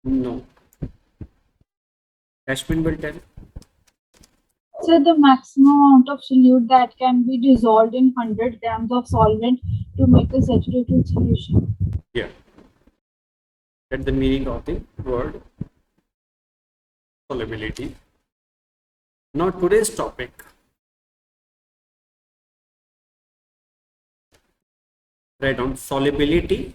No. Ashwin will tell. So the maximum amount of solute that can be dissolved in 100 grams of solvent to make a saturated solution. Yeah. That's the meaning of the word solubility. Now today's topic. Write down solubility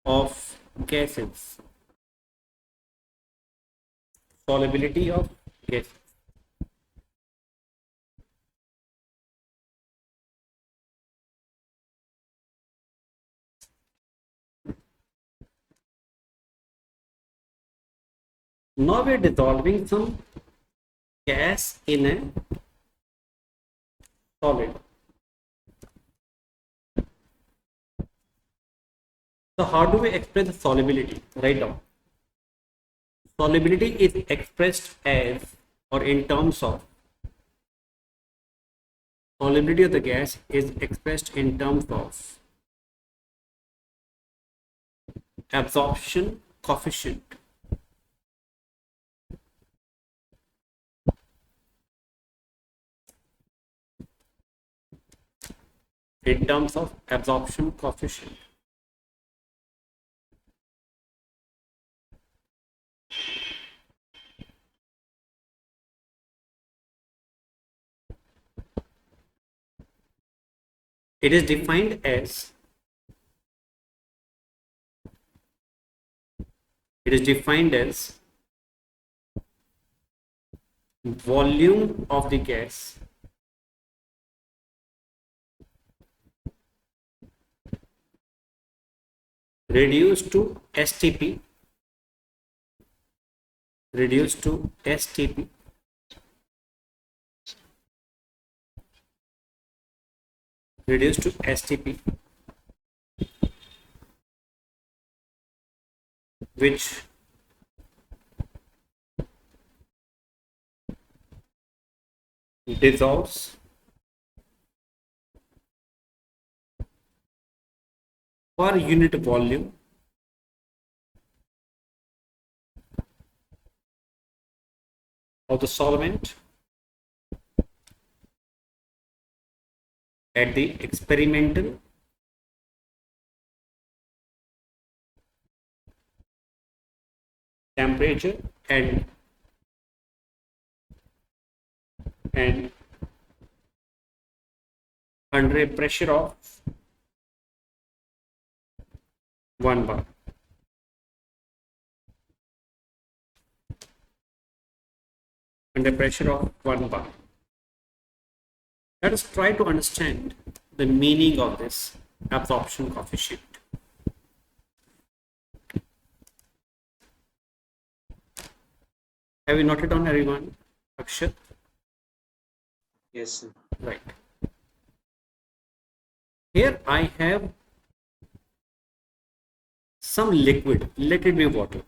of gases. Solubility of gases. Now we are dissolving some gas in a solid. So how do we express the solubility? Write down. Solubility is expressed as or in terms of solubility of the gas is expressed in terms of absorption coefficient. In terms of absorption coefficient. It is defined as volume of the gas reduced to STP reduced to STP which dissolves per unit volume of the solvent at the experimental temperature and under a pressure of 1 bar. Under pressure of 1 bar. Let us try to understand the meaning of this absorption coefficient. Have you noted down, everyone? Akshat? Yes, sir. Right. Here I have some liquid. Let it be water.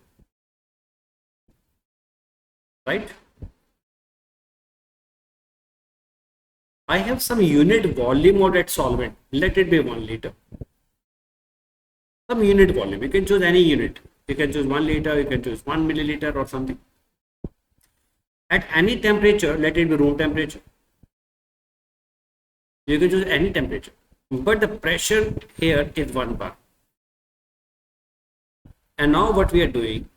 Right? I have some unit volume of that solvent. Let it be 1 liter. Some unit volume. You can choose any unit. You can choose 1 liter, you can choose 1 milliliter or something. At any temperature, let it be room temperature. You can choose any temperature. But the pressure here is 1 bar. And now what we are doing,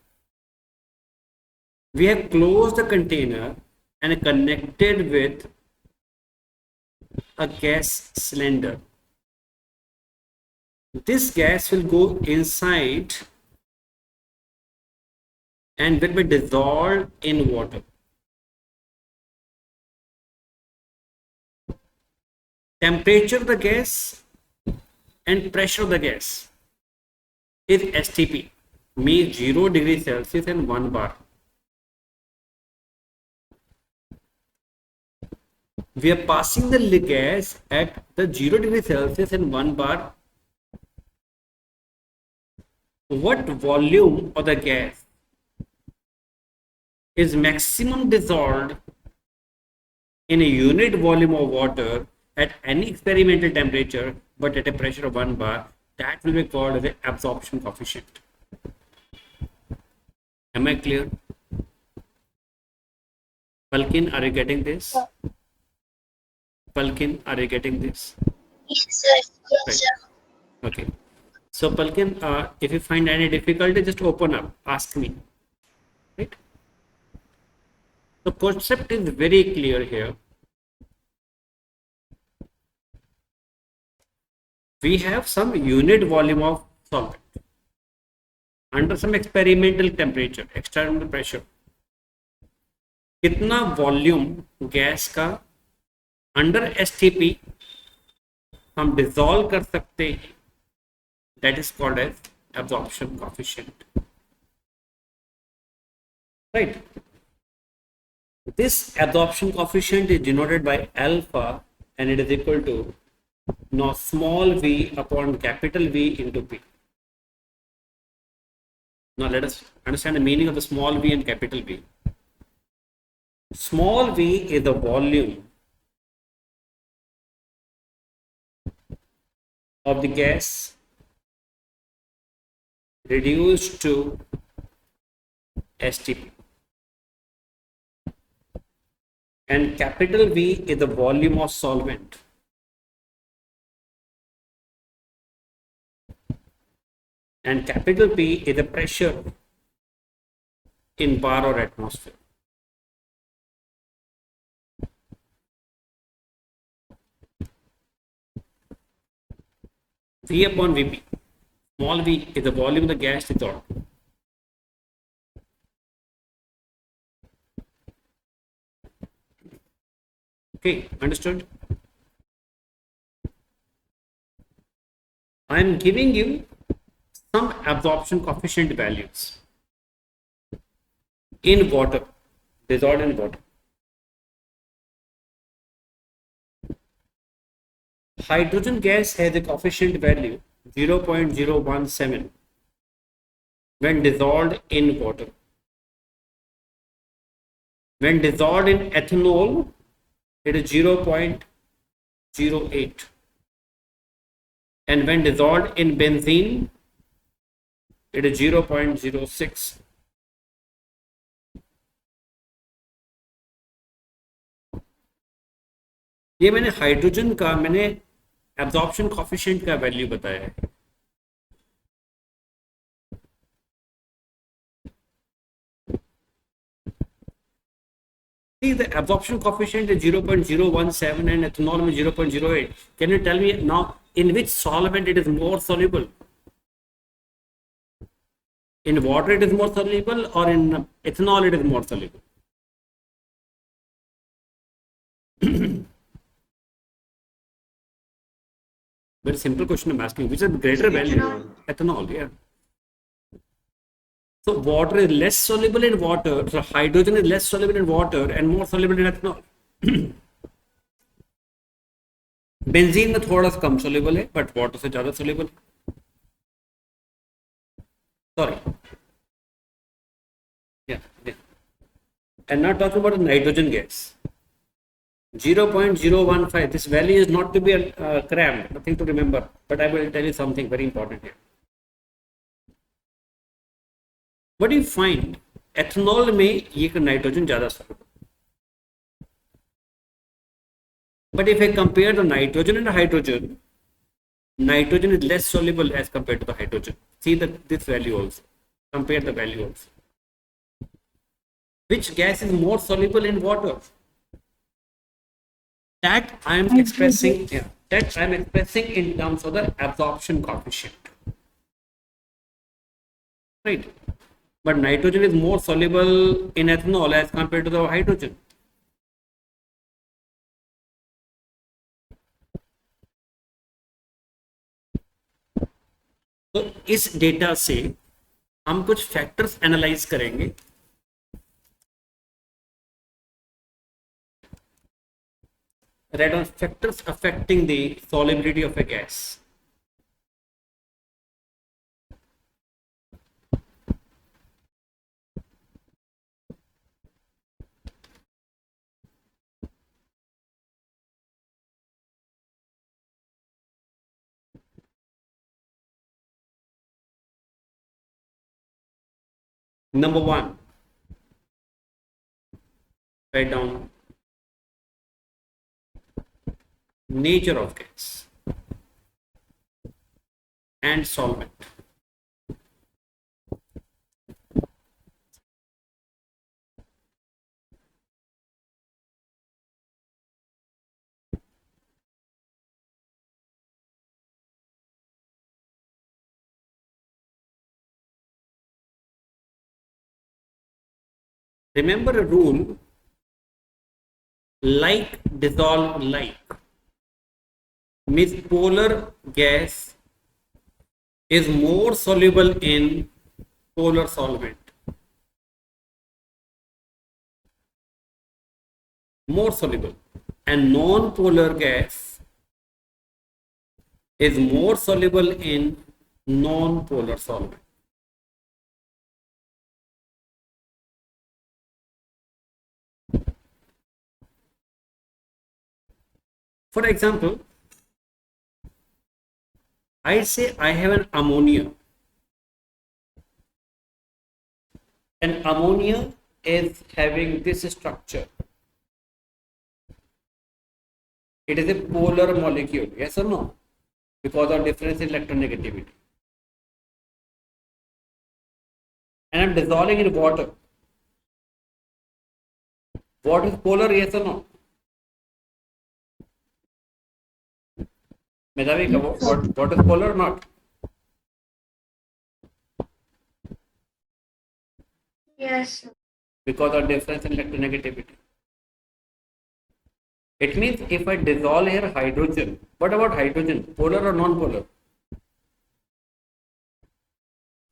we have closed the container and connected with a gas cylinder. This gas will go inside and will be dissolved in water. Temperature of the gas and pressure of the gas is STP, means 0 degree Celsius and 1 bar. We are passing the gas at the 0 degree Celsius and 1 bar. What volume of the gas is maximum dissolved in a unit volume of water at any experimental temperature but at a pressure of 1 bar, that will be called as the absorption coefficient. Am I clear? Palkin, are you getting this? Palkin, are you getting this? Yes, sir. Yes, Right. sir. Okay. So Palkin, if you find any difficulty, just open up, ask me. Right? The concept is very clear here. We have some unit volume of solvent under some experimental temperature, external pressure. कितना volume gas का under STP हम dissolve कर सकते हैं, that is called as absorption coefficient. Right. This absorption coefficient is denoted by alpha and it is equal to now small v upon capital V into P. Now let us understand the meaning of the small v and capital V. Small v is the volume of the gas reduced to STP. And capital V is the volume of solvent. And capital P is the pressure in bar or atmosphere. V upon Vp. Small v is the volume of the gas dissolved. Okay, understood? I am giving you some absorption coefficient values in water, dissolved in water. Hydrogen gas has a coefficient value 0.017 when dissolved in water. When dissolved in ethanol, it is 0.08. And when dissolved in benzene, it is 0.06. ये मैंने hydrogen का मैंने absorption coefficient का value बताया है. See, the absorption coefficient is 0.017 and ethanol is 0.08. Can you tell me now in which solvent it is more soluble? In water it is more soluble or in ethanol it is more soluble? Very simple question I'm asking. Which is greater value? Ethanol, yeah. So water is less soluble in water. So hydrogen is less soluble in water and more soluble in ethanol. Benzene में थोड़ा सा कम soluble है but water से ज्यादा soluble. Sorry, and not talking about the nitrogen gas. 0.015. This value is not to be crammed, nothing to remember, but I will tell you something very important here. What do you find? Ethanol में ये nitrogen ज़्यादा soluble. But if I compare the nitrogen and the hydrogen, nitrogen is less soluble as compared to the hydrogen. See this value also. Compare the value also. Which gas is more soluble in water? That I am expressing. Yeah, that I am expressing in terms of the absorption coefficient. Right. But nitrogen is more soluble in ethanol as compared to the hydrogen. तो इस data से हम कुछ factors analyse करेंगे. Write down factors affecting the solubility of a gas. Number one, write down nature of gas and solvent. Remember a rule, like dissolve like, means polar gas is more soluble in polar solvent, more soluble, and non-polar gas is more soluble in non-polar solvent. For example, I say I have an ammonia, and ammonia is having this structure. It is a polar molecule, yes or no? Because of difference in electronegativity. And I'm dissolving in water. What is polar, yes or no? Medhavika, what is polar or not? Yes, sir. Because of difference in electronegativity. It means if I dissolve here hydrogen, what about hydrogen? Polar or non-polar?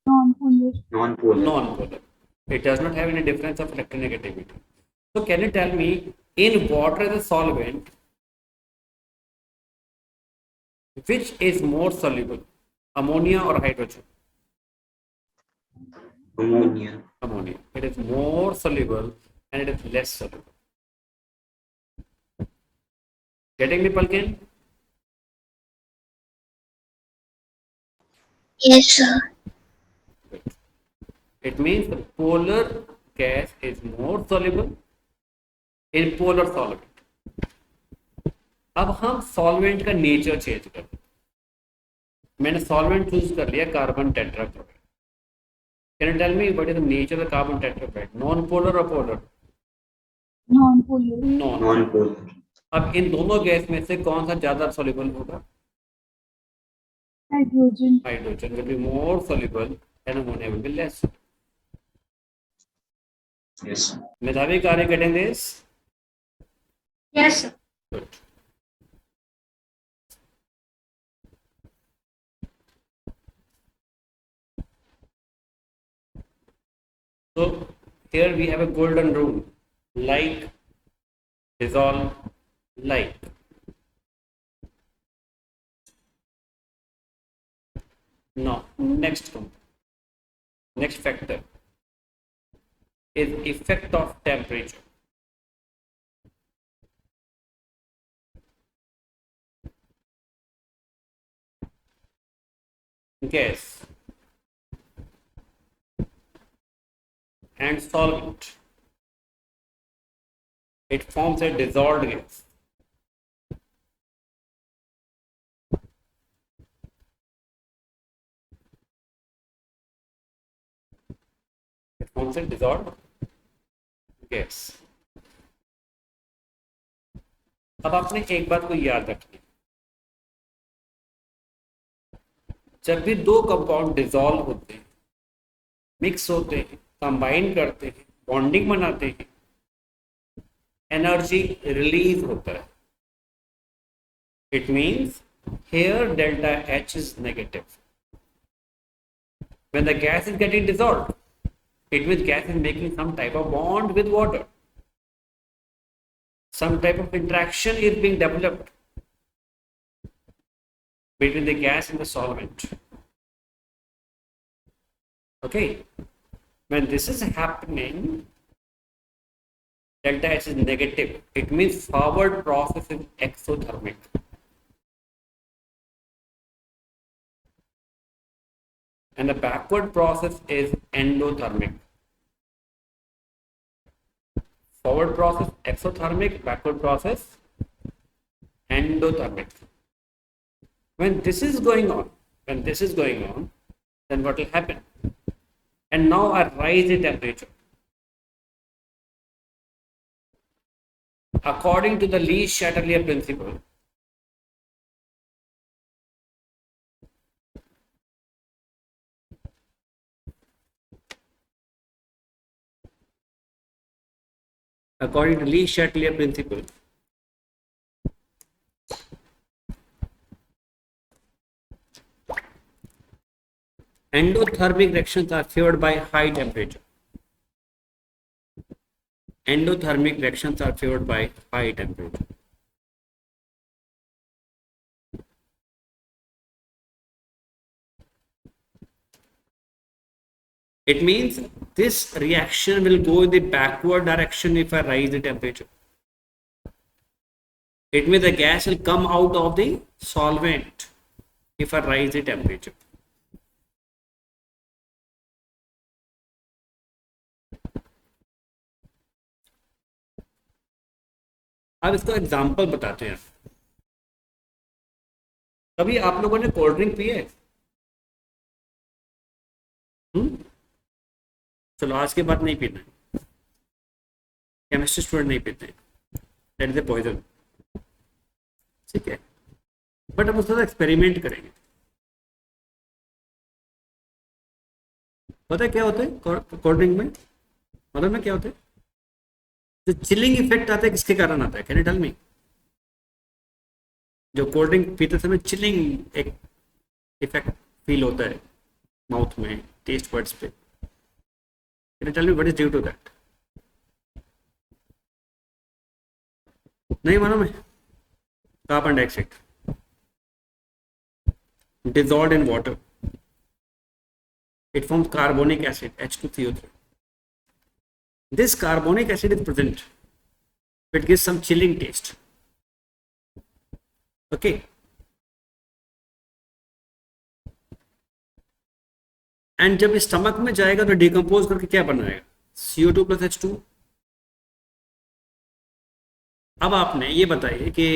Non-polar. Non-polar. Non-polar. It does not have any difference of electronegativity. So can you tell me, in water as a solvent, which is more soluble, ammonia or hydrogen? Ammonia. Ammonia. It is more soluble and it is less soluble. Getting me, Palkin? Yes, sir. It means the polar gas is more soluble in polar solvent. अब हम solvent का nature change कर, मैंने solvent choose कर लिया carbon tetrachloride. Can you tell me what is the nature of carbon tetrachloride? Non polar और polar? Non-polar. Non. Non-polar. अब इन दोनों गैस में से कौन सा ज्यादा सॉल्युबल होगा? Hydrogen. Hydrogen will be more soluble and ammonia will be less. Yes. Medhavik, are you getting this? Yes, sir. Good. So here we have a golden rule, like, dissolve, like. Now, next factor is effect of temperature. Gas and solvent. It forms a dissolved gas. It forms a dissolved gas. अब आपने एक बात को याद रखनी, जब भी दो कंपाउंड डिसॉल्व होते हैं, मिक्स होते हैं, कंबाइन करते हैं, बॉन्डिंग बनाते हैं, एनर्जी रिलीज होता है. It means here delta H is negative. When the gas is getting dissolved, it means gas is making some type of bond with water. Some type of interaction is being developed between the gas and the solvent. Okay. When this is happening, delta H is negative. It means forward process is exothermic. And the backward process is endothermic. forward process exothermic, backward process endothermic. When this is going on, then what will happen? And now I rise the temperature. According to the Lee-Chatelier principle, endothermic reactions are favored by high temperature. Endothermic reactions are favored by high temperature. It means this reaction will go in the backward direction if I rise the temperature. It means the gas will come out of the solvent if I rise the temperature. अब इसको example बताते हैं. कभी आप लोगों ने cold drink P है? चलो आज के बाद नहीं पीना है. केमिस्ट्री स्टूडेंट नहीं पीते, दैट इज ए पॉइजन. ठीक है, बट हम उसके साथ एक्सपेरिमेंट करेंगे. पता है क्या होता है कोल्ड ड्रिंक में? मतलब में क्या होता है? जो चिलिंग इफेक्ट आता है किसके कारण आता है? Can you tell me? जो कोल्ड ड्रिंक पीते समय चिलिंग एक इफेक्ट फील होता है माउथ में, टेस्ट बड्स पे. Can you tell me what is due to that? नहीं मालूम है? Carbon dioxide dissolved in water, it forms carbonic acid H2CO3. This carbonic acid is present, it gives some chilling taste. Okay, and जब stomach में जाएगा तो decompose करके क्या बनाएगा? CO2 plus H2. अब आपने ये बताइए कि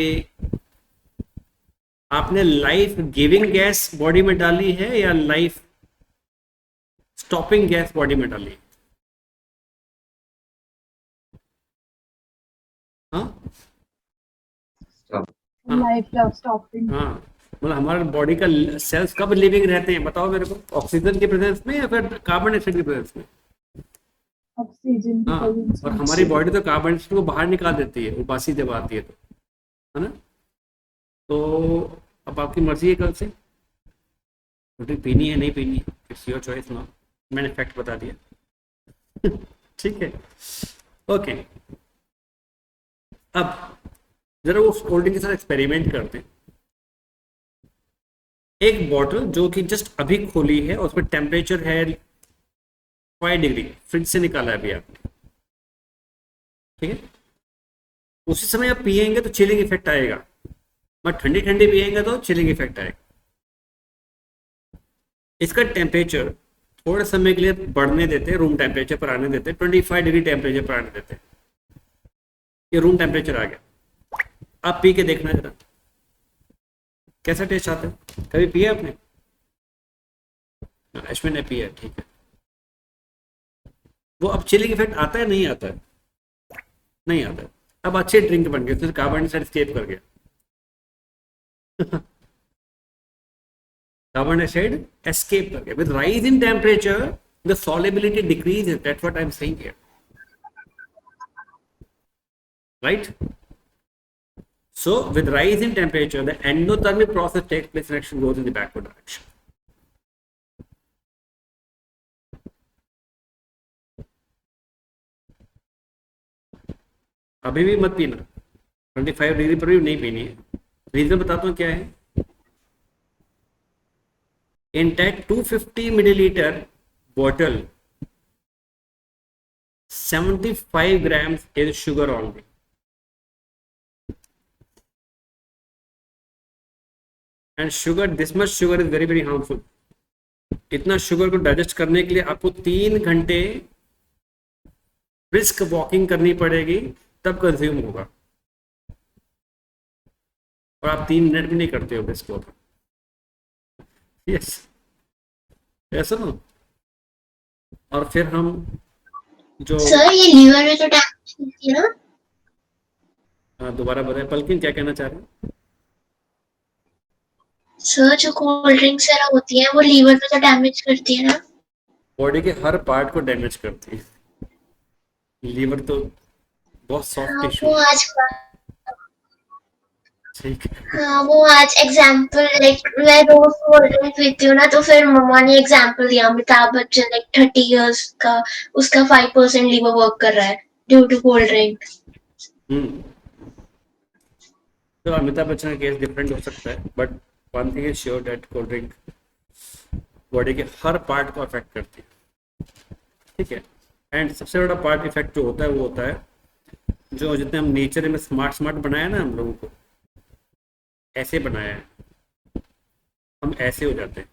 आपने लाइफ गिविंग गैस बॉडी में डाली है या लाइफ स्टॉपिंग गैस बॉडी में डाली है? हाँ, लाइफ स्टॉपिंग. हाँ, मतलब हमारे बॉडी का सेल्स कब लिविंग रहते हैं बताओ मेरे को? ऑक्सीजन के प्रेजेंस में या फिर कार्बन डाइऑक्साइड के प्रेजेंस में? ऑक्सीजन. हाँ, और हमारी बॉडी तो कार्बन डाइऑक्साइड को बाहर निकाल देती है उबासी जब आती है तो, है ना? तो अब आपकी मर्जी है कल से रोटी पीनी है नहीं पीनी है, इट्स योर चॉइस ना. मैंने फैक्ट बता दिया. ठीक है, ओके. अब जरा वो कोल्ड ड्रिंक के साथ एक्सपेरिमेंट करते हैं. एक बॉटल जो कि जस्ट अभी खोली है और उसमें टेम्परेचर है 5 डिग्री, फ्रिज से निकाला है अभी आपने. ठीक है, उसी समय आप पिएंगे तो चिलिंग इफेक्ट आएगा, बट ठंडी ठंडी पिएंगे तो चिलिंग इफेक्ट आएगा. इसका टेम्परेचर थोड़े समय के लिए बढ़ने देते हैं, रूम टेम्परेचर पर आने देते हैं, 25 डिग्री टेम्परेचर पर आने देते हैं. ये रूम टेम्परेचर आ गया. आप पी के देखना जरा कैसा टेस्ट आता है. कभी पिया आपने? अश्विन ने पिया, ठीक है. वो अब चिलिंग इफेक्ट आता है नहीं आता है? नहीं आता है. अब अच्छे ड्रिंक बन गए, उसमें कार्बन डाइऑक्साइड एस्केप कर गया. Carbon dioxide escape करके. With rise in temperature, the solubility decreases. That's what I'm saying here. Right? So, with rise in temperature, the endothermic process takes place and reaction goes in the backward direction. अभी भी मत पीना, 25 degree पर भी नहीं पीनी है. Reason बताता हूँ क्या है. In that 250 milliliter bottle, 75 grams is sugar only. And sugar, this much sugar is very very harmful. इतना शुगर को डाइजेस्ट करने के लिए आपको 3 घंटे ब्रिस्क वॉकिंग करनी पड़ेगी तब कंज्यूम होगा, और आप 3 मिनट भी नहीं करते हो ब्रिस्क वॉकिंग। यस, ऐसा ना। और फिर हम जो सर ये लीवर में तो डैमेज करती है ना? दोबारा बताएं पलकिन, क्या कहना चाह रहे हैं? सर जो कोल्ड ड्रिंक्स वगैरह होती है वो लीवर में तो डैमेज करती है ना? बॉडी के हर पार्ट को डैमेज करती है, लीवर तो बहुत सॉफ्ट हाँ टिश्यू वो है। आज ठीक है। हाँ वो आज एग्जाम्पल लाइक मैं रोज कोल्ड ड्रिंक पीती हूँ ना, तो फिर मम्मा ने एग्जाम्पल दिया अमिताभ बच्चन लाइक 30 इयर्स का, उसका 5% लीवर वर्क कर रहा है ड्यू टू कोल्ड ड्रिंक। हम्म। तो अमिताभ बच्चन का केस डिफरेंट हो सकता है, but one thing is sure that cold drink body के हर पार्ट को अफेक्ट करती है। ठीक है। एंड सबसे बड़ा पार्ट इफेक्ट जो होता है वो होता है जो जितने हम नेचर में स्मार्ट स्मार्ट बनाया ना, हम लोगों को ऐसे बनाया है, हम ऐसे हो जाते हैं,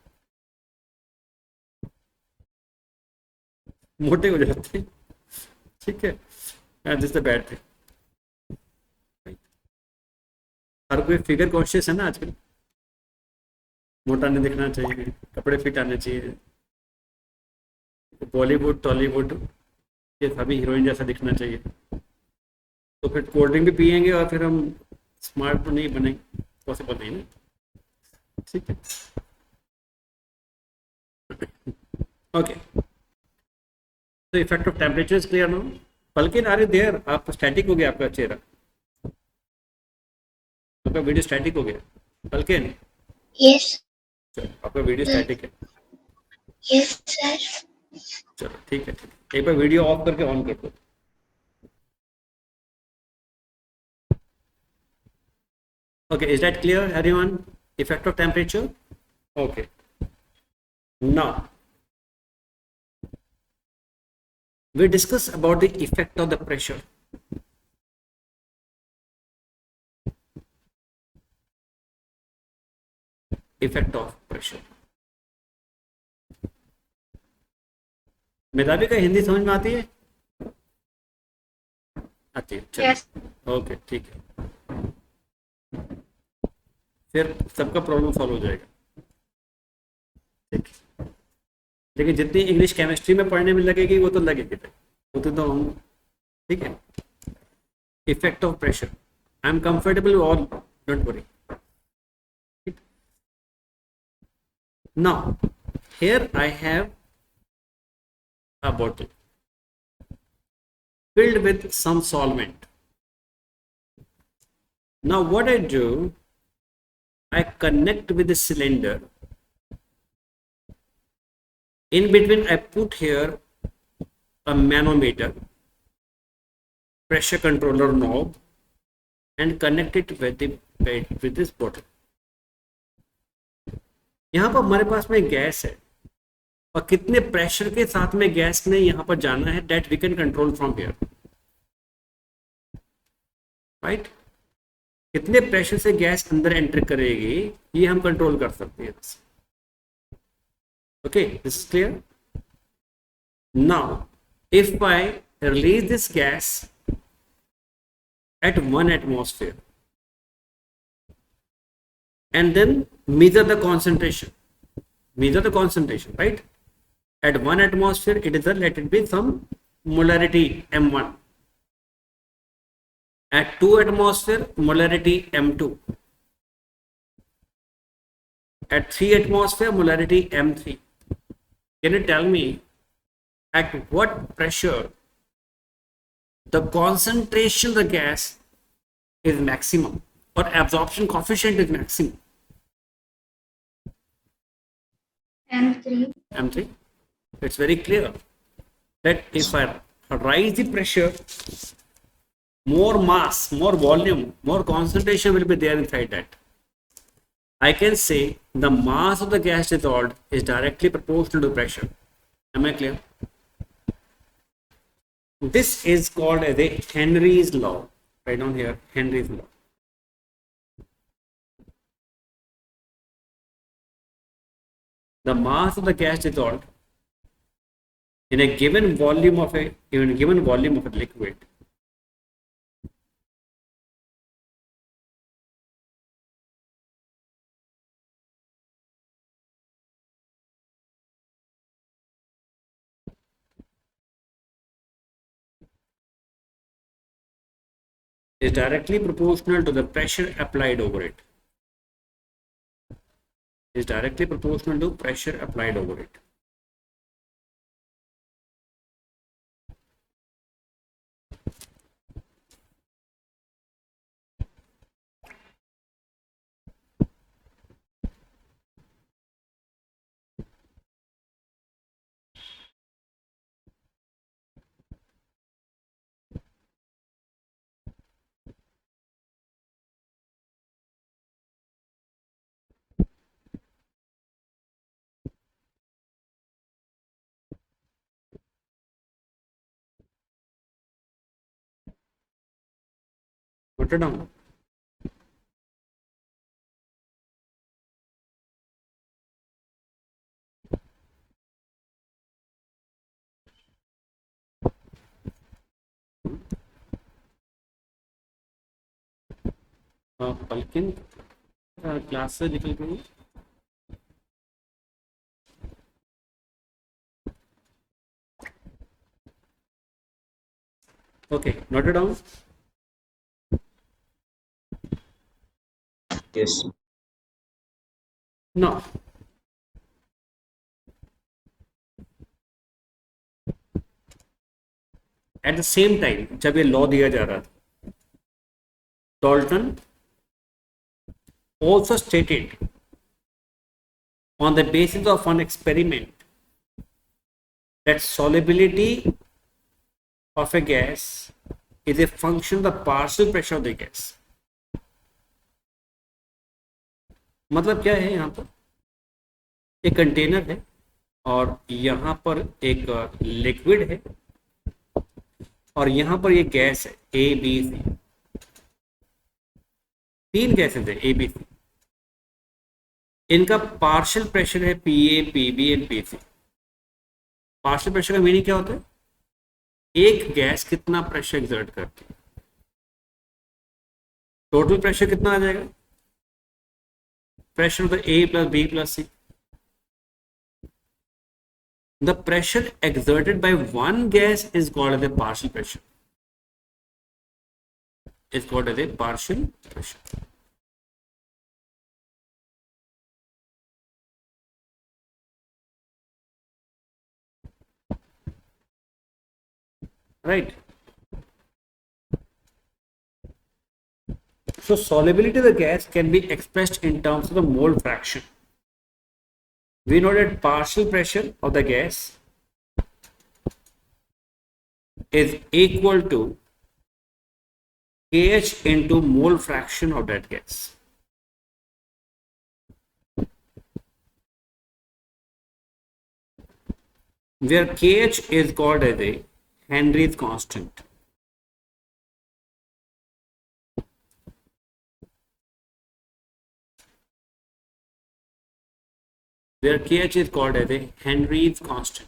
मोटे हो जाते हैं। ठीक है, जिससे बैड थे। हर कोई फिगर कॉन्शियस है ना आजकल, मोटा नहीं दिखना चाहिए, कपड़े फिट आने चाहिए, बॉलीवुड टॉलीवुड ये सभी हीरोइन जैसा दिखना चाहिए। तो फिर कोल्ड ड्रिंक भी पियेंगे और फिर हम स्मार्ट तो नहीं बनेंगे, पॉसिबल नहीं ना। ठीक है, ओके। तो effect of temperature is clear no. बल्कि आ रही देर आप स्टैटिक हो गया, आपका चेहरा, आपका वीडियो स्टैटिक हो गया बल्कि। यस आपका वीडियो स्टैटिक है। Yes sir. चलो ठीक है, एक बार वीडियो ऑफ करके ऑन कर दो। Okay, is that clear, everyone? Effect of temperature. Okay. Now we discuss about the effect of the pressure. Effect of pressure. मेधावी का हिंदी समझ में आती है? आती है, चलो। यस ओके ठीक है, फिर सबका प्रॉब्लम सॉल्व हो जाएगा। ठीक, लेकिन जितनी इंग्लिश केमिस्ट्री में पढ़ने में लगेगी वो तो लगेगी, वो तो हम। ठीक है, effect of pressure, I am comfortable all, don't worry. Now here I have a bottle filled with some solvent. Now what I do, I connect with the cylinder. In between I put here a manometer, pressure controller knob, and connect it with this bottle. यहाँ पर हमारे पास में gas है, और कितने pressure के साथ में गैस ने यहाँ पर जाना है, that we can control from here, right. कितने प्रेशर से गैस अंदर एंटर करेगी ये हम कंट्रोल कर सकते हैं। Okay, this is clear. Now if I release this gas at 1 atmosphere and then measure the concentration, right? At 1 atmosphere it is a, let it be some molarity m1, at 2 atmosphere molarity m2, at 3 atmosphere molarity m3. Can you tell me at what pressure the concentration of the gas is maximum or absorption coefficient is maximum? M3. M3. It's very clear that if I rise the pressure, more mass, more volume, more concentration will be there inside that. I can say the mass of the gas dissolved is directly proportional to pressure. Am I clear? This is called as a Henry's law. Write down here, Henry's law. The mass of the gas dissolved in a given volume of a liquid, is directly proportional to the pressure applied over it. Is directly proportional to pressure applied over it. Put it down. पलकिन class से निकल गई. Okay, note it down. Yes. Now, at the same time, जब ये law दिया जा रहा था, Dalton also stated on the basis of an experiment that solubility of a gas is a function of the partial pressure of the gas. मतलब क्या है, यहाँ पर एक कंटेनर है और यहाँ पर एक लिक्विड है और यहाँ पर ये गैस है ए बी सी. तीन गैसेस है ए बी सी. इनका पार्शियल प्रेशर है P A P B and P C. Partial pressure का मीनिंग क्या होता है? एक गैस कितना प्रेशर एक्सर्ट करती है. टोटल प्रेशर कितना आ जाएगा? प्रेशर होता है A plus B plus C. The pressure exerted by one gas is called as a partial pressure. Is called as a partial pressure. Right. So solubility of the gas can be expressed in terms of the mole fraction. We know that partial pressure of the gas is equal to kH into mole fraction of that gas. Where kH is called as a Henry's constant. Where kH is called as a Henry's constant.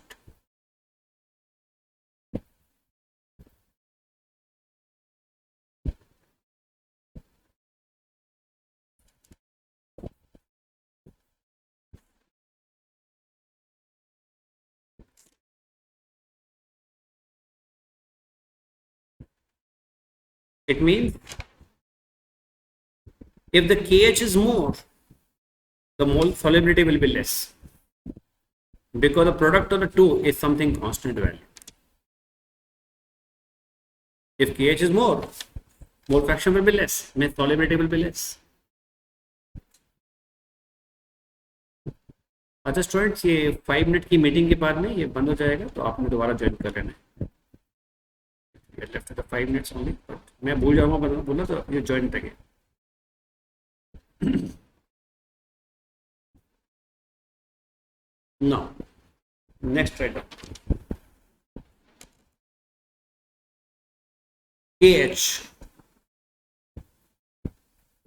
It means if the kH is more, the mole solubility will be less, because the product of the two is something constant value. If kH is more, mole fraction will be less, means solubility will be less. अच्छा students, ये 5 minute की meeting के बाद में ये बंद हो जाएगा, तो आपने दोबारा ज्वाइन कर लेना है. Left the 5 minutes only, but मैं भूल जाऊंगा बोला तो ये ज्वाइन करेंगे. Now, next item. KH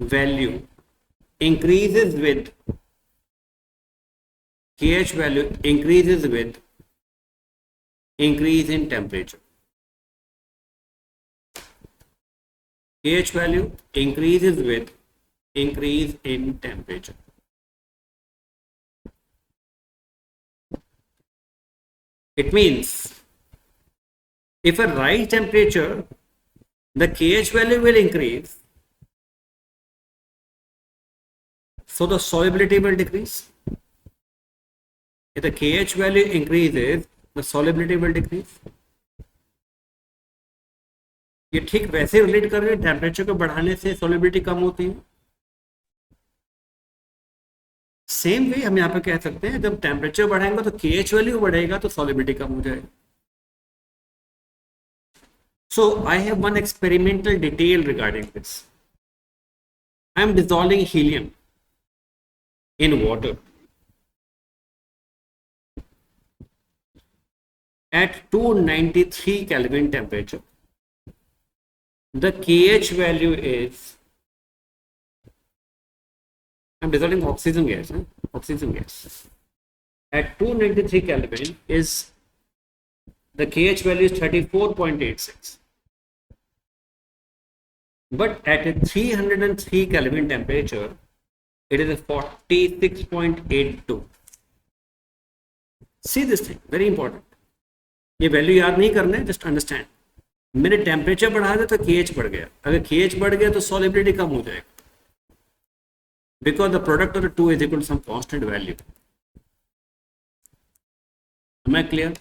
value increases with increase in temperature. KH value increases with increase in temperature. It means if I rise temperature, the KH value will increase, so the solubility will decrease. If the KH value increases, the solubility will decrease. ये ठीक वैसे relate कर रहे हैं, temperature को बढ़ाने से solubility कम होती है. सेम वे हम यहाँ पे कह सकते हैं, जब टेम्परेचर बढ़ाएंगे तो KH वैल्यू बढ़ेगा तो सॉल्युबिलिटी कम हो जाएगी. So I have one experimental detail regarding this. I am dissolving helium in water at 293 Kelvin temperature. The KH value is, I'm dissolving oxygen gas, oxygen gas. At 293 Kelvin is, the KH value is 34.86. But at a 303 Kelvin temperature, it is a 46.82. See this thing, very important. ये value याद नहीं करना है, just understand. मैंने temperature बढ़ा दिया तो KH बढ़ गया. अगर KH बढ़ गया तो सॉल्युबिलिटी कम हो जाएगा, because the product of the two is equal to some constant value. Am I clear?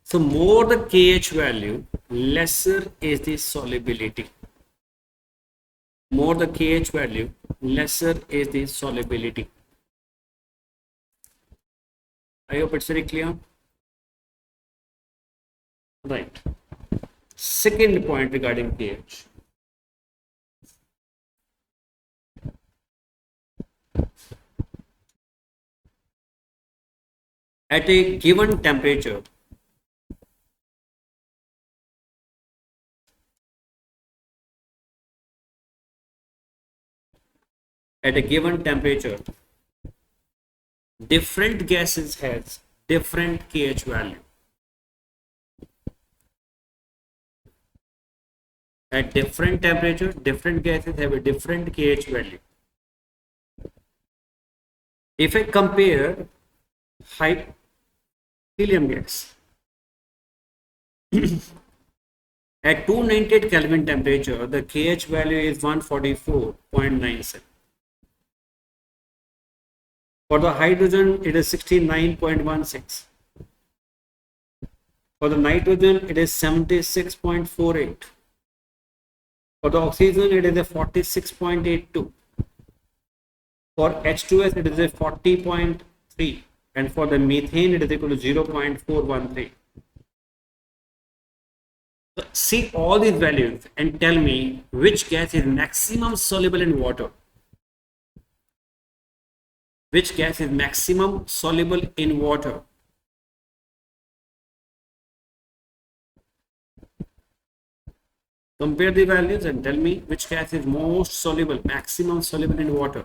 So more the KH value, lesser is the solubility. More the KH value, lesser is the solubility. I hope it's very clear. Right. Second point regarding pH. At a given temperature, different gases has different KH value. At different temperature, different gases have a different KH value. If I compare helium gas at 298 Kelvin temperature, the KH value is 144.97. For the hydrogen, it is 69.16. For the nitrogen, it is 76.48. For the oxygen, it is a 46.82. For H2S, it is a 40.3. And for the methane, it is equal to 0.413. So see all these values and tell me which gas is maximum soluble in water. Which gas is maximum soluble in water? Compare the values and tell me which gas is most soluble, maximum soluble in water.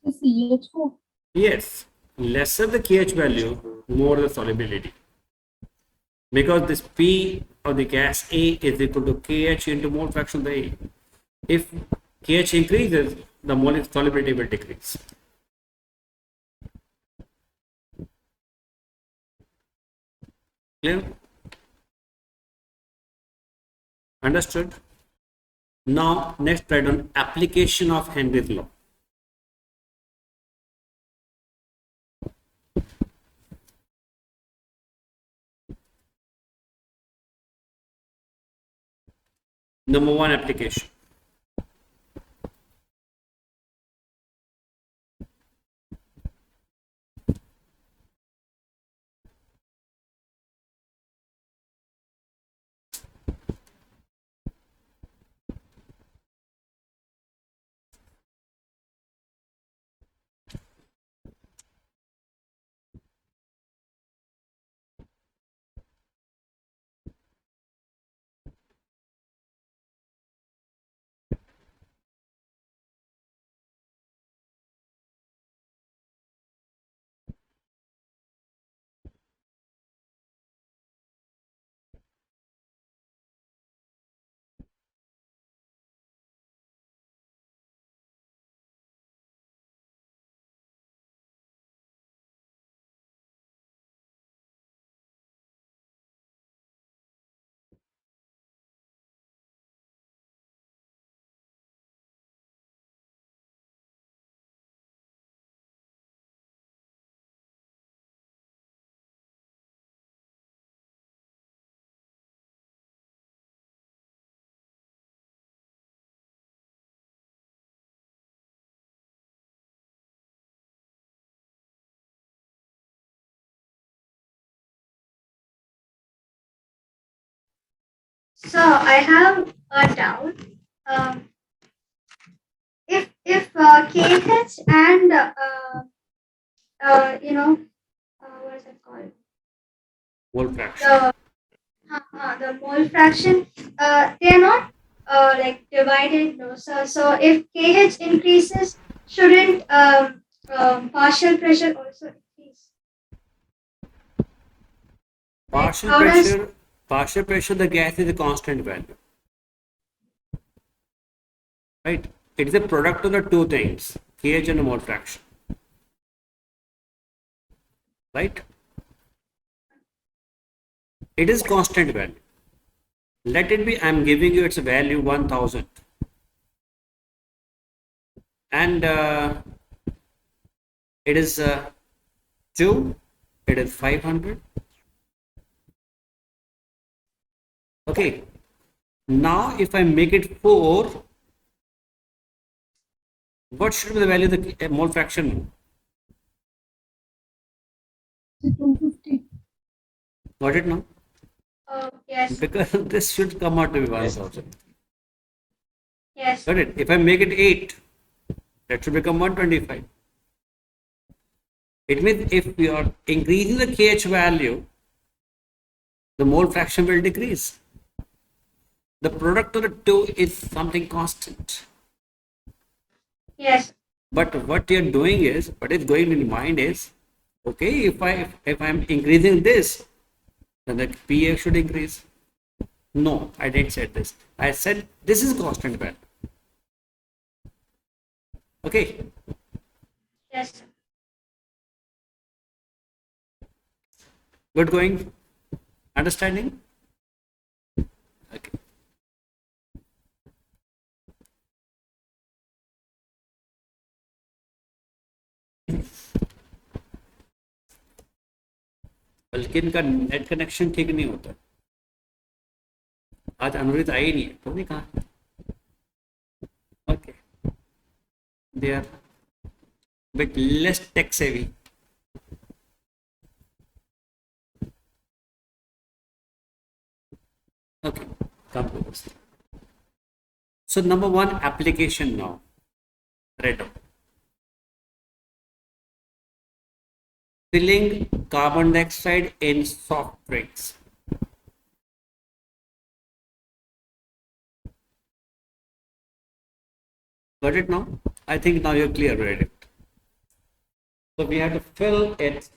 The CH4. Yes, lesser the KH value, more the solubility. Because this P of the gas A is equal to KH into mole fraction of the A. If KH increases, the molar solubility will decrease. Clear? Understood? Now, next write on application of Henry's law. Number one application. So I have a doubt. Um, if KH and what is it called? Mole fraction. The mole fraction. They are not like divided. No. So if KH increases, shouldn't partial pressure also increase? Like Partial how does pressure, the gas is a constant value, right? It is a product of the two things, KH and mole fraction, right? It is constant value. Let it be, I'm giving you its value 1000, and it is 2, it is 500. Okay, now if I make it 4, what should be the value of the mole fraction? 250. Got it now? yes, Because this should come out to be 1000. yes, Got it? If I make it 8, that should become 125. It means if we are increasing the KH value, the mole fraction will decrease. The product of the two is something constant. yes, But what you're doing is, what is going in your mind is, okay, if I'm increasing this, then the PA should increase. No, I didn't say this. I said this is constant value. Okay, yes, sir. good going? Understanding? Okay. बल्कि इनका net connection ठीक नहीं होता. आज अनुरित आई नहीं है, तो नहीं कहा. Okay, they are bit less tech savvy. Okay, come to this. So number one application now. Right now. Filling carbon dioxide in soft drinks. Got it now? I think now you're clear with it. So we have to fill it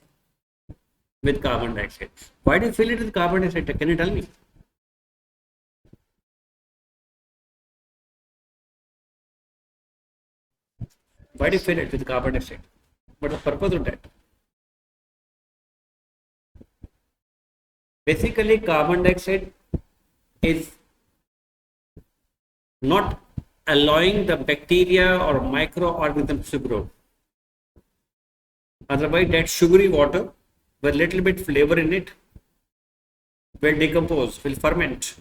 with carbon dioxide. Why do you fill it with carbon dioxide? Can you tell me? Why do you fill it with carbon dioxide? What's the purpose of that? Basically, carbon dioxide is not allowing the bacteria or microorganisms to grow. Otherwise, that sugary water with little bit flavor in it will decompose, will ferment.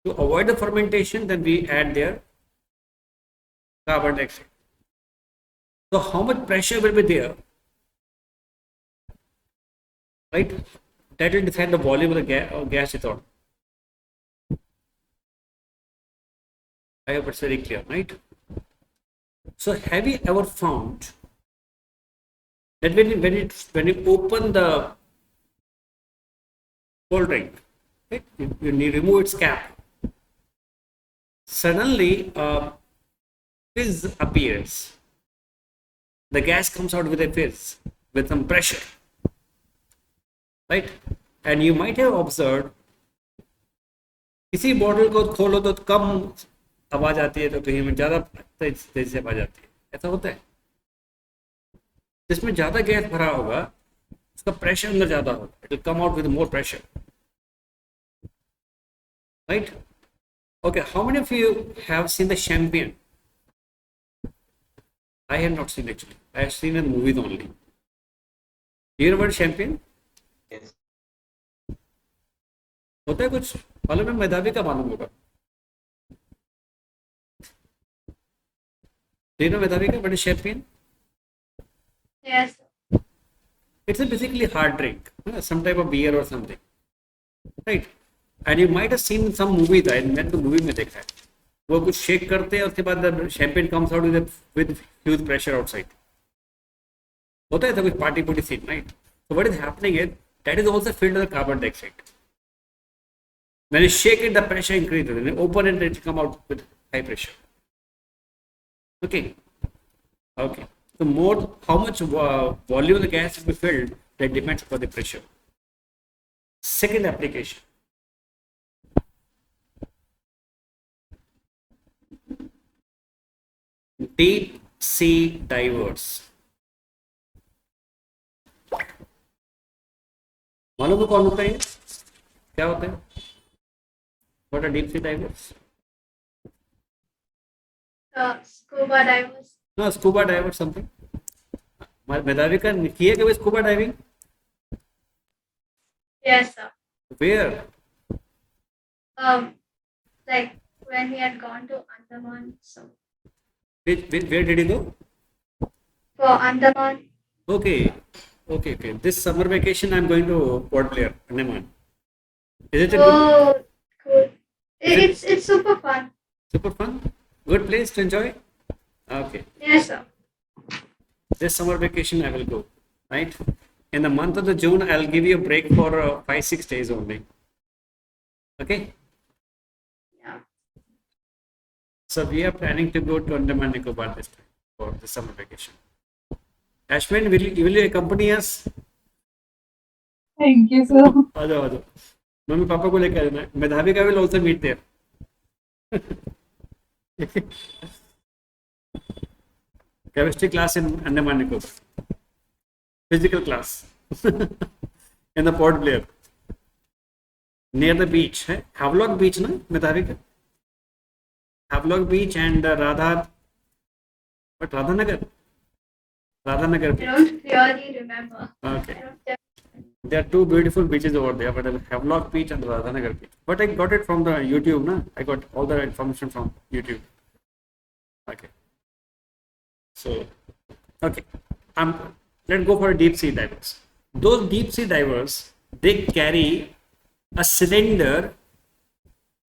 To avoid the fermentation, then we add there carbon dioxide. So how much pressure will be there? Right? That will decide the volume of the gas is on. I hope it's very clear, right? So have you ever found that when you open the cold drink, right, you remove its cap, suddenly fizz appears. The gas comes out with a fizz, with some pressure, right? And you might have observed, किसी bottle को खोलो तो कम आवाज आती है, तो कहीं में ज्यादा तेजी से आवाज आती है. ऐसा होता है. जिसमें ज्यादा गैस भरा होगा, उसका प्रेशर अंदर ज्यादा होगा. It will come out with more pressure, right? Okay, how many of you have seen the champagne? I have not seen actually. I have seen in movies only. Do you know about champagne? Yes. होता है कुछ मालूम है? मैदाबी का मालूम होगा. Do you know मैदाबी का? What is champagne? yes, It's a basically hard drink, some type of beer or something, right? And you might have seen some movie था, मैंने तो मूवी में देखा है, वो कुछ शेक करते हैं उसके बाद champagne comes out with huge pressure outside, होता है था कुछ पार्टी पुटी scene, right? So what is happening is that is also filled with carbon dioxide. When you shake it, the pressure increases. When you open it, it come out with high pressure. Okay. Okay. So more, how much volume the gas will be filled, that depends upon the pressure. Second application. Deep sea divers. मालूम है कौन होता है, क्या होता है? What are deep sea divers? Scuba divers. No, scuba diver something. मेधावी का किए कभी scuba diving? Yes, sir. Where? Like when we had gone to Andaman, so Where did you go? for Andaman. Okay. Okay. This summer vacation, I'm going to Port Blair, Andaman. Is it a good, Oh, cool. Is It's super fun. super fun? Good place to enjoy? Okay. Yes, sir. This summer vacation, I will go. Right? In the month of the June, I'll give you a break for 5-6 days only. Okay? Yeah. So we are planning to go to Andaman Nicobar this time for the summer vacation. Ashwin, will you accompany us? Thank you, sir. आ जाओ mummy papa को लेकर आना, मेधावी का will also meet there. Chemistry class in Andaman Nicobar, physical class in the Port Blair near the beach है, Havelock Beach ना मेधावी का, Havelock Beach and Radhanagar I beach. don't really remember. Okay. I don't. There are two beautiful beaches over there, but Havelock Beach and Radhanagar Beach. But I got it from the YouTube, na? I got all the information from YouTube. Okay. So, okay. Let's go for deep sea divers. Those deep sea divers, they carry a cylinder.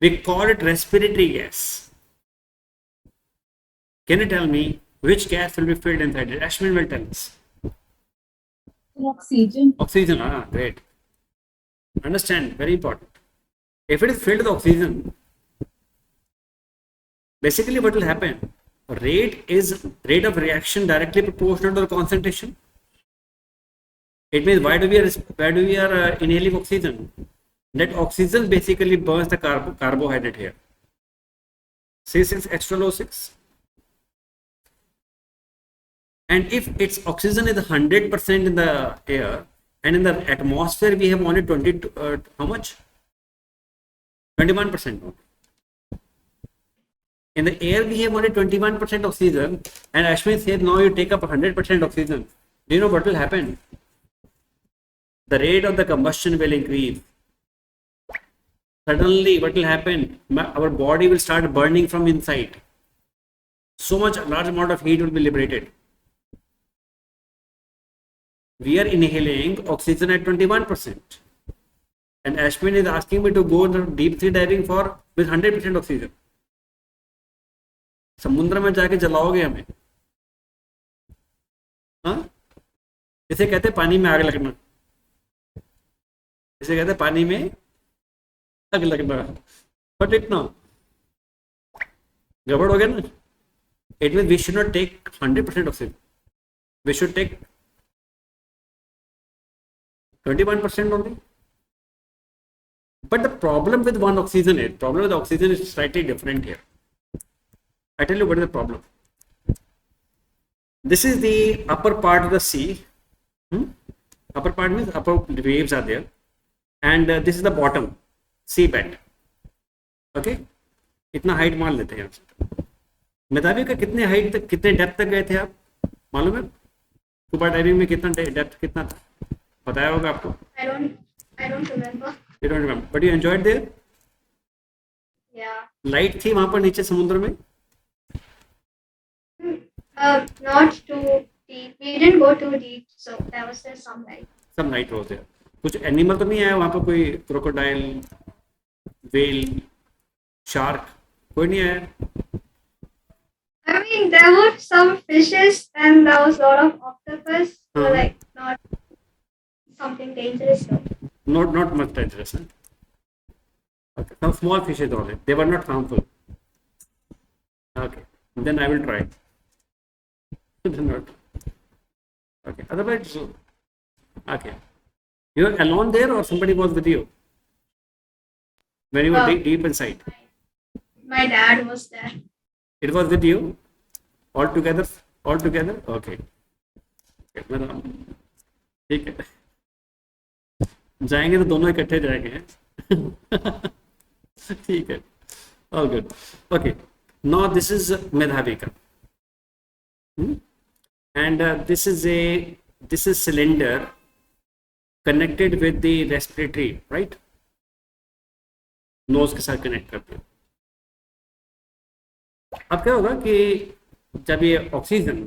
We call it respiratory gas. Can you tell me which gas will be filled inside it? Ashwin will tell us. Oxygen. Oxygen, great. Understand, very important. If it is filled with oxygen, basically what will happen? Rate of reaction directly proportional to the concentration. It means why do we are inhaling oxygen? That oxygen basically burns the carbohydrate here. C6H12O6. And if its oxygen is 100% in the air, and in the atmosphere we have only how much? 21% only. In the air we have only 21% oxygen, and Ashwin says now you take up 100% oxygen. Do you know what will happen? The rate of the combustion will increase. Suddenly what will happen? Our body will start burning from inside. So much large amount of heat will be liberated. We are inhaling oxygen at 21%. And Ashwin is asking me to go into deep sea diving with 100% oxygen. समुद्र में जाके जलाओगे हमें, हाँ? इसे कहते पानी में आग लगना, इसे कहते पानी में आग लगना. बट इतना गड़बड़ हो गया ना. It means we should not take 100% oxygen. We should take 21% only. But the problem with oxygen is slightly different here. I tell you what is the problem. This is the upper part of the sea. Upper part means upper waves are there, and this is the bottom sea bed. Okay, इतना height मान लेते हैं आप. मेधावी का कितने height तक, कितने डेप्थ तक गए थे आप, मालूम है? स्कूबा डाइविंग में कितना डेप्थ कितना था, बताया होगा आपको? I don't remember. You don't remember, but you enjoyed there. Yeah. Light थी वहां पर नीचे समुद्र में? Not too deep. We didn't go too deep, so there was just some light. Some light was there. कुछ एनिमल तो नहीं आया वहां पर, कोई क्रोकोडाइल, whale, shark? कोई नहीं आया? I mean, there were some fishes and there was a lot of octopus. So, Uh-huh. like, not something dangerous. So. Not much dangerous. Huh? Okay. Some small fishes only. They were not harmful. Okay. Then I will try. Not. Okay. Otherwise, okay. You were alone there, or somebody was with you when you were deep inside? My dad was there. It was with you all together. All together. Okay. मतलब ठीक है. जाएंगे तो दोनों इकट्ठे जाएंगे. ठीक है. All good. Okay. Now this is Medhavika. And this is cylinder connected with the respiratory, right? Nose के साथ connect करते हैं. अब क्या होगा कि जब ये ऑक्सीजन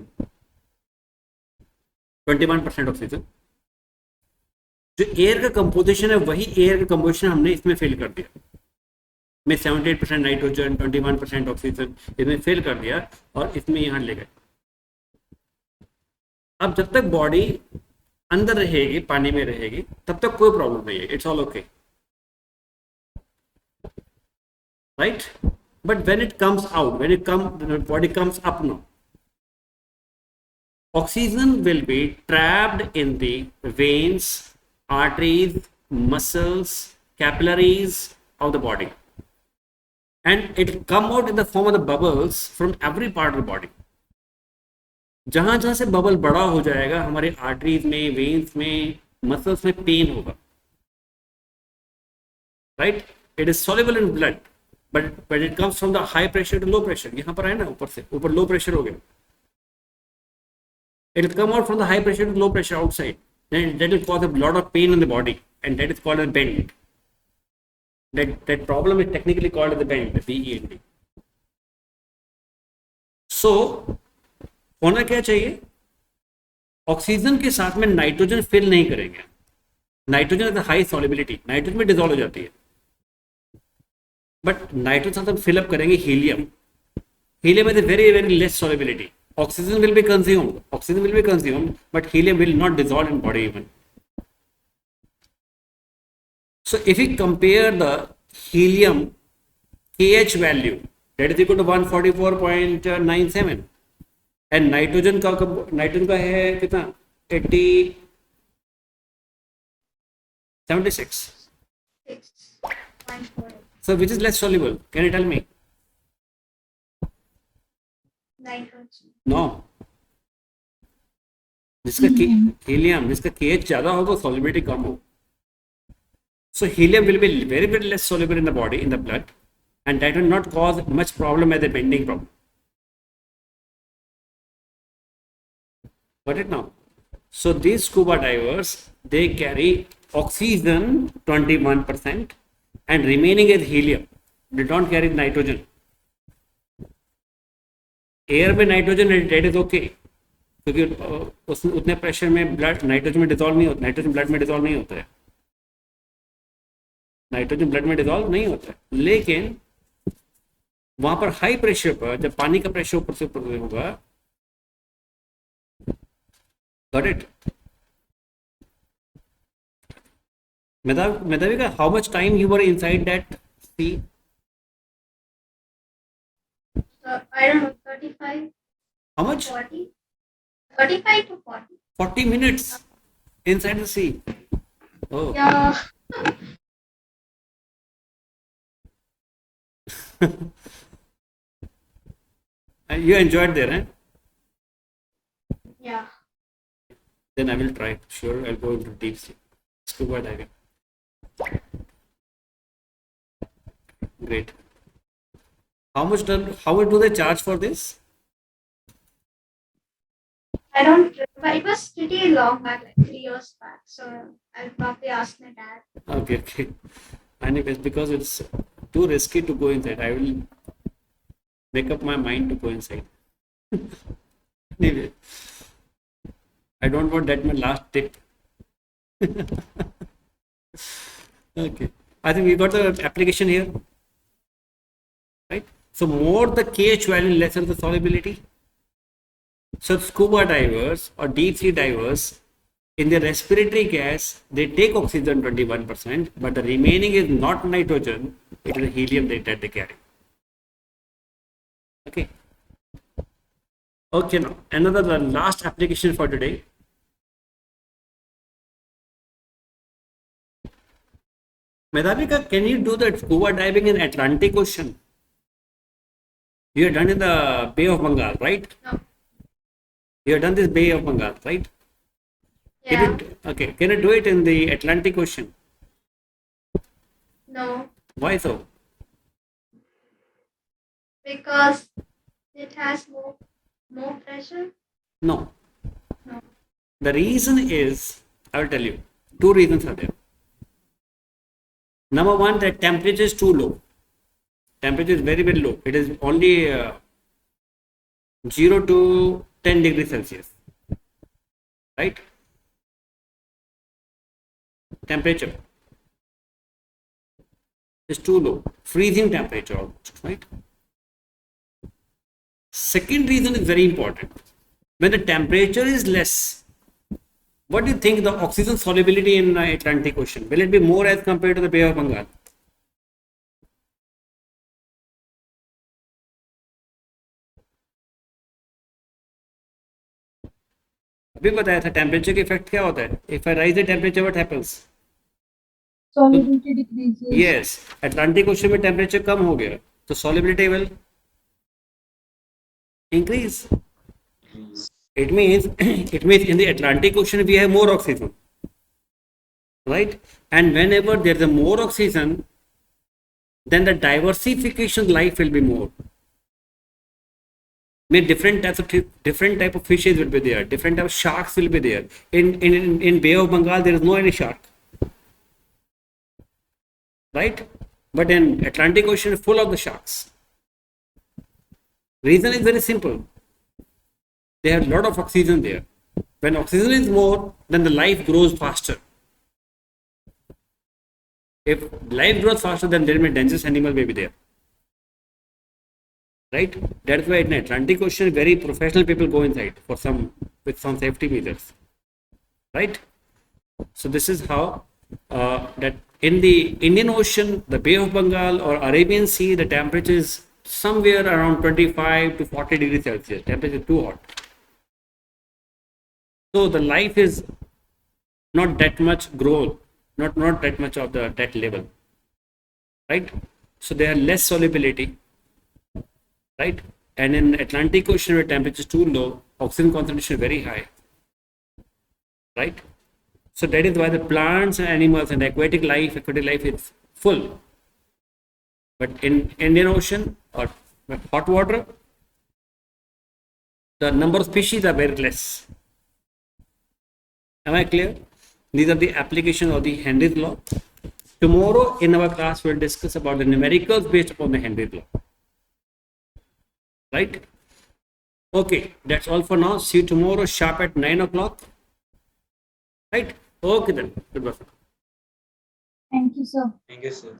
21% ऑक्सीजन, जो एयर का कंपोजिशन है वही एयर का कंपोजिशन हमने इसमें फिल कर दिया. में 78% नाइट्रोजन, 21% ऑक्सीजन इसमें फिल कर दिया और इसमें यहाँ ले गए. अब जब तक बॉडी अंदर रहेगी, पानी में रहेगी, तब तक कोई प्रॉब्लम नहीं है. It's all okay, right? But when it comes out, the body comes up now, oxygen will be trapped in the veins, arteries, muscles, capillaries of the body, and it will come out in the form of the bubbles from every part of the body. जहां जहां से bubble बड़ा हो जाएगा, हमारे arteries में, veins में, muscles में पेन होगा, right? It is soluble in blood. But it comes from the high pressure to low pressure. यहाँ पर है ना, ऊपर low pressure हो गया. It will come out from the high pressure to low pressure outside. Then that will cause a lot of pain in the body, and that is called a bend. That problem is technically called the bend, BEND. So होना क्या चाहिए? Oxygen के साथ में nitrogen fill नहीं करेंगे. Nitrogen is high solubility, nitrogen में dissolve हो जाती है. बट नाइट्रोजन हम फिल अप करेंगे helium. Helium is very very less solubility. Oxygen will be consumed, but helium will not dissolve in body even. So if we compare the helium KH value, that is equal to 144.97, and nitrogen का है कितना? 76. 6.4. So which is less soluble? Can you tell me? Nitrogen. No. जिसका helium, जिसका KH ज्यादा होगा, solubility कम हो. So helium will be very very less soluble in the body, in the blood, and that will not cause much problem as a bending problem. Got it now? So these scuba divers, they carry oxygen 21% and remaining is helium. They don't carry nitrogen. Air में nitrogen, that is okay, क्योंकि उतने pressure में blood nitrogen में dissolve नहीं होता. Nitrogen blood में dissolve नहीं होता है. नाइट्रोजन ब्लड में डिसॉल्व नहीं होता है, लेकिन वहां पर हाई प्रेशर पर जब पानी का प्रेशर ऊपर से ऊपर होगा. Got it? Medhavika, how much time you were inside that sea? So, I don't know, 35, how much? 40, 35 to 40. 40 minutes inside the sea. Oh. Yeah. You enjoyed there, eh? Yeah. Then I will try. Sure, I'll go into deep sea. Scuba diving. Great. How much do they charge for this? I don't remember. It was pretty long back, like 3 years back. So I'll probably ask my dad. Okay. Anyways, because it's too risky to go inside, I will make up my mind to go inside. Anyway, I don't want that my last tip. Okay. I think we got the application here, right? So more the KH value, lesser the solubility. So scuba divers or deep sea divers, in the respiratory gas, they take oxygen 21%, but the remaining is not nitrogen, it is helium that they carry. Okay. Okay, now another, the last application for today. Medhavika, can you do the scuba diving in Atlantic Ocean? You have done in the Bay of Bengal, right? No. You have done this Bay of Bengal, right? Yeah. Okay, can you do it in the Atlantic Ocean? No. Why so? Because it has more pressure. No. No. The reason is, I will tell you, two reasons are there. Number one, the temperature is too low. Temperature is very, very low. It is only 0 to 10 degrees Celsius. Right? Temperature is too low. Freezing temperature almost, right? Second reason is very important. When the temperature is less, what do you think the oxygen solubility in Atlantic Ocean? Will it be more as compared to the Bay of Bengal? अभी बताया था temperature का effect क्या होता है? If I rise the temperature, what happens? Solubility decreases. Yes, Atlantic Ocean में temperature कम हो गया, तो solubility will increase. It means in the Atlantic Ocean we have more oxygen, right? And whenever there is a more oxygen, then the diversification life will be more. Mean different type of fishes will be there, different type of sharks will be there. In Bay of Bengal there is no any shark, right? But in Atlantic Ocean full of the sharks. Reason is very simple. They have a lot of oxygen there. When oxygen is more, then the life grows faster. If life grows faster, then there may be dangerous animal may be there. Right? That's why in Atlantic Ocean, very professional people go inside for with some safety measures. Right? So this is how that in the Indian Ocean, the Bay of Bengal or Arabian Sea, the temperature is somewhere around 25 to 40 degrees Celsius. Temperature is too hot. So the life is not that much growth, not that much of that level, right? So they have less solubility, right? And in Atlantic Ocean where temperature is too low, oxygen concentration is very high, right? So that is why the plants and animals and aquatic life is full. But in Indian Ocean or hot water, the number of species are very less. Am I clear? These are the application of the Henry's law. Tomorrow in our class we'll discuss about the numericals based upon the Henry's law. Right? Okay, that's all for now. See you tomorrow sharp at 9 o'clock. Right? Okay then. Goodbye. Thank you, sir. Thank you, sir.